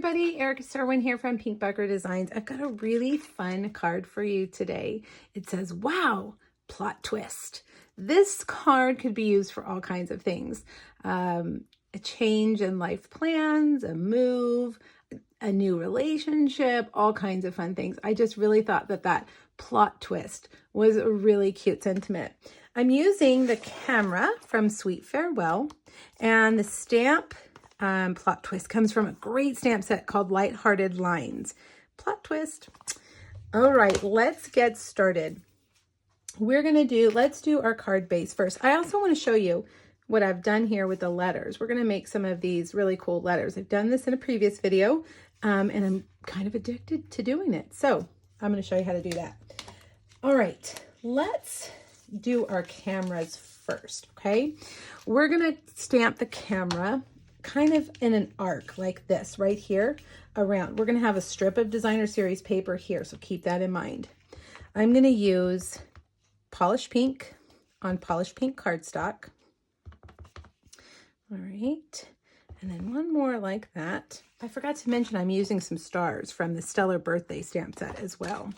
everybody, Erica Serwin here from Pink Bugger Designs. I've got a really fun card for you today. It says, wow, plot twist. This card could be used for all kinds of things. A change in life plans, a move, a new relationship, all kinds of fun things. I just really thought that plot twist was a really cute sentiment. I'm using the camera from Sweet Farewell, and the stamp plot twist comes from a great stamp set called Lighthearted Lines. Plot twist. All right, let's get started. Let's do our card base first. I also want to show you what I've done here with the letters. We're going to make some of these really cool letters. I've done this in a previous video, and I'm kind of addicted to doing it. So I'm going to show you how to do that. All right, let's do our cameras first, okay? We're going to stamp the camera kind of in an arc like this right here around. We're going to have a strip of designer series paper here, so keep that in mind. I'm going to use polished pink on polished pink cardstock. All right, and then one more like that. I forgot to mention I'm using some stars from the Stellar Birthday stamp set as well.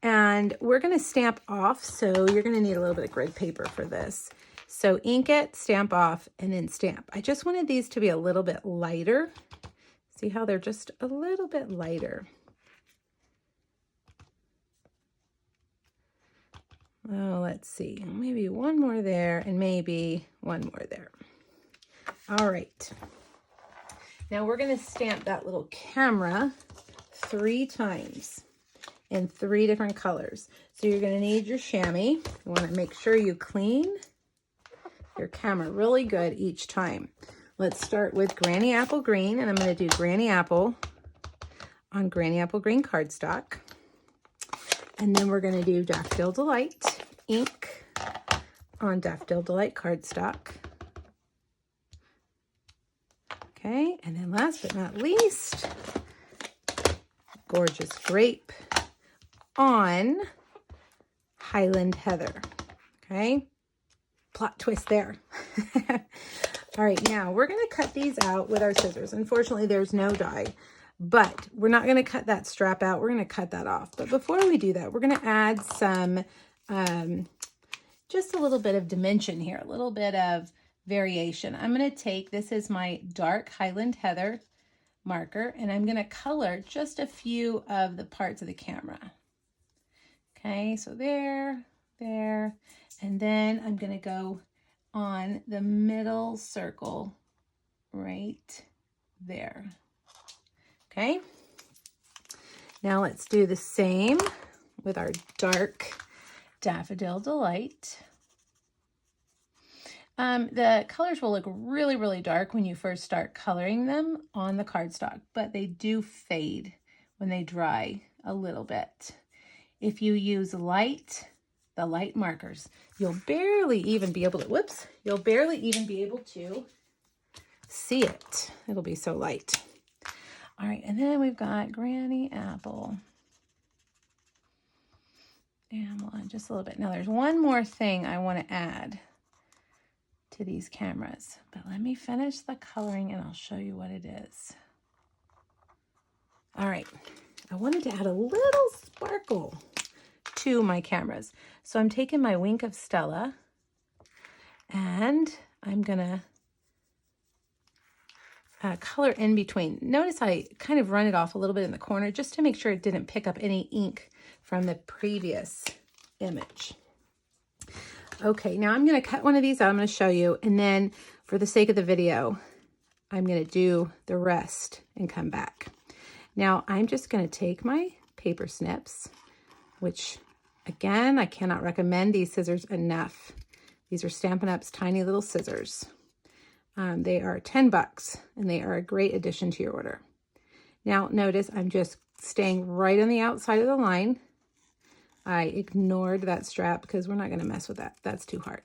And we're going to stamp off, so you're going to need a little bit of grid paper for this. So ink it, stamp off, and then stamp. I just wanted these to be a little bit lighter. See how they're just a little bit lighter. Oh, let's see. Maybe one more there and maybe one more there. All right. Now we're going to stamp that little camera 3 times in 3 different colors. So you're going to need your chamois. You want to make sure you clean your camera really good each time. Let's start with Granny Apple Green, and I'm going to do Granny Apple on Granny Apple Green cardstock. And then we're going to do Daffodil Delight ink on Daffodil Delight cardstock. Okay, and then last but not least, Gorgeous Grape on Highland Heather. Okay, plot twist there. All right, now we're going to cut these out with our scissors. Unfortunately, there's no die, but we're not going to cut that strap out. We're going to cut that off. But before we do that, we're going to add some, just a little bit of dimension here, a little bit of variation. I'm going to take, this is my dark Highland Heather marker, and I'm going to color just a few of the parts of the camera. Okay, so there, and then I'm going to go on the middle circle right there. Okay, now let's do the same with our dark Daffodil Delight. The colors will look really, really dark when you first start coloring them on the cardstock, but they do fade when they dry a little bit. If you use the light markers, you'll barely even be able to, you'll barely even be able to see it. It'll be so light. All right, and then we've got Granny Apple. And we'll add just a little bit. Now there's one more thing I want to add to these cameras, but let me finish the coloring and I'll show you what it is. All right, I wanted to add a little sparkle to my cameras. So I'm taking my Wink of Stella and I'm gonna color in between. Notice I kind of run it off a little bit in the corner just to make sure it didn't pick up any ink from the previous image. Okay, now I'm going to cut one of these out. I'm going to show you, and then for the sake of the video, I'm going to do the rest and come back. Now I'm just going to take my paper snips, which again, I cannot recommend these scissors enough. These are Stampin' Up's tiny little scissors. They are $10 and they are a great addition to your order. Now notice I'm just staying right on the outside of the line. I ignored that strap because we're not going to mess with that. That's too hard.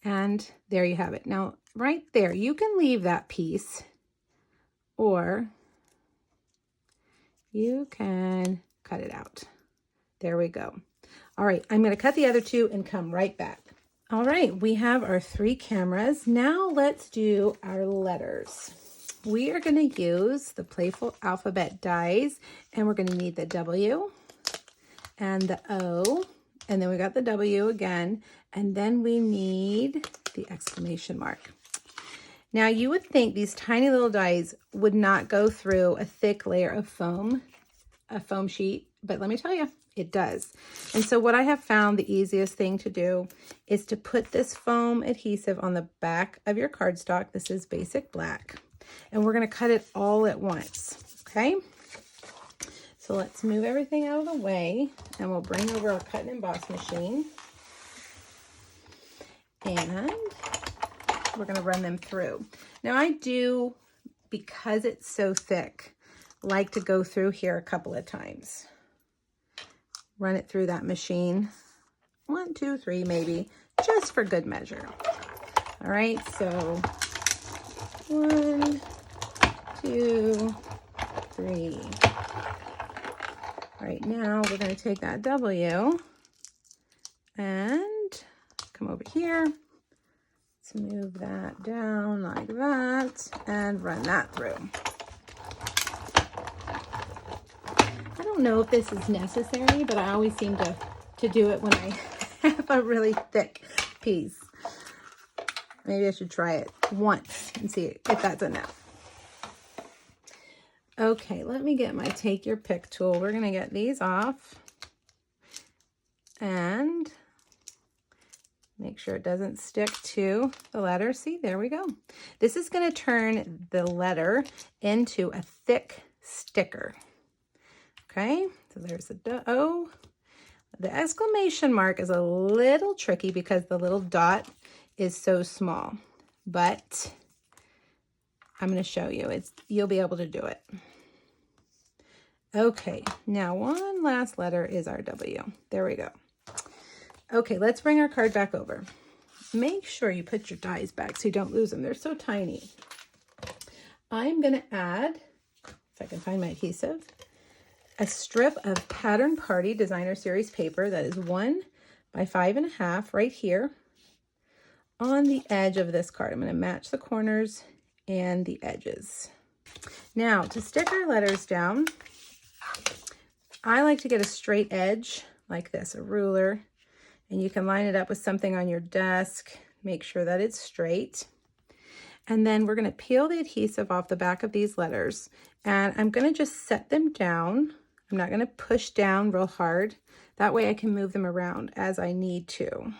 And there you have it. Now, right there, you can leave that piece or you can cut it out. There we go. All right, I'm going to cut the other 2 and come right back. All right, we have our 3 cameras. Now let's do our letters. we are going to use the Playful Alphabet dies, and we're going to need the W and the O, and then we got the W again, and then we need the exclamation mark. Now you would think these tiny little dies would not go through a thick layer of foam, a foam sheet, but let me tell you, it does. And so what I have found the easiest thing to do is to put this foam adhesive on the back of your cardstock. This is basic black, and we're going to cut it all at once, okay? So let's move everything out of the way, and we'll bring over our cut and emboss machine, and we're going to run them through. Now I do, because it's so thick, like to go through here a couple of times. Run it through that machine. 1, 2, 3 maybe, just for good measure. All right, so 1, 2, 3. All right, now we're going to take that W and come over here. Let's move that down like that and run that through. I don't know if this is necessary, but I always seem to do it when I have a really thick piece. Maybe I should try it once and see if that's enough. Okay, let me get my take your pick tool. We're going to get these off and make sure it doesn't stick to the letter. See, there we go. This is going to turn the letter into a thick sticker. Okay, so there's the O. The exclamation mark is a little tricky because the little dot is so small, but I'm going to show you. You'll be able to do it. Okay, now one last letter is our W. There we go. Okay, let's bring our card back over. Make sure you put your dies back so you don't lose them. They're so tiny. I'm going to add, if I can find my adhesive, a strip of Pattern Party Designer Series paper that is 1 by 5.5 right here on the edge of this card. I'm going to match the corners and the edges. Now, to stick our letters down, I like to get a straight edge like this, a ruler, and you can line it up with something on your desk. Make sure that it's straight. And then we're going to peel the adhesive off the back of these letters, and I'm going to just set them down. I'm not going to push down real hard. That way I can move them around as I need to.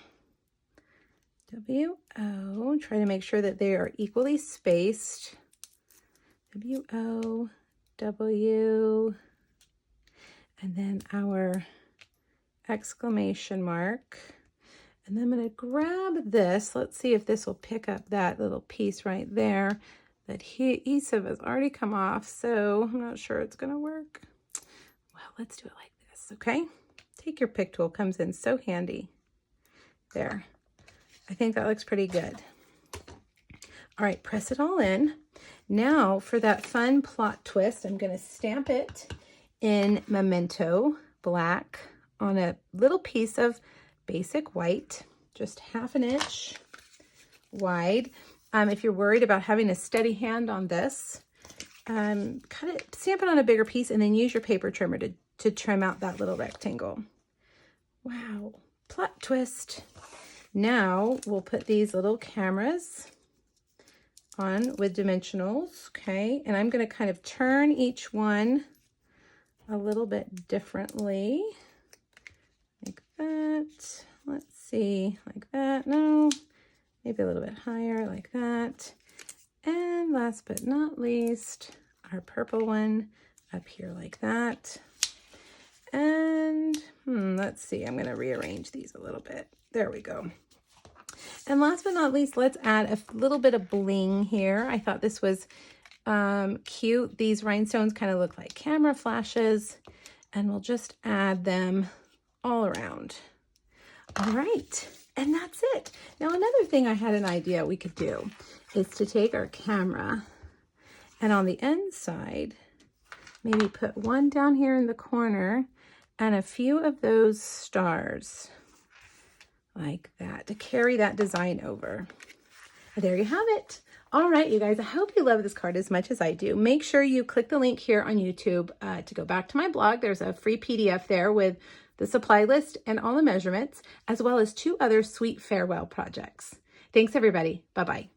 W-O, try to make sure that they are equally spaced. W-O, W, and then our exclamation mark. And then I'm going to grab this. Let's see if this will pick up that little piece right there. That adhesive has already come off, so I'm not sure it's going to work. Well, let's do it like this, okay? Take your pick tool, comes in so handy. There. I think that looks pretty good. All right, press it all in. Now for that fun plot twist, I'm going to stamp it in Memento black on a little piece of basic white, just 1/2 inch wide. If you're worried about having a steady hand on this, stamp it on a bigger piece and then use your paper trimmer to trim out that little rectangle. Wow, plot twist. Now we'll put these little cameras on with dimensionals, okay? And I'm going to kind of turn each one a little bit differently, like that. Let's see, like that. No, maybe a little bit higher, like that. And last but not least, our purple one up here like that. And let's see, I'm going to rearrange these a little bit. There we go. And last but not least, let's add a little bit of bling here. I thought this was cute. These rhinestones kind of look like camera flashes, and we'll just add them all around. All right, and that's it. Now, another thing I had an idea we could do is to take our camera and on the inside, maybe put one down here in the corner and a few of those stars like that to carry that design over. There you have it. All right, you guys, I hope you love this card as much as I do. Make sure you click the link here on YouTube to go back to my blog. There's a free PDF there with the supply list and all the measurements, as well as 2 other sweet farewell projects. Thanks, everybody. Bye-bye.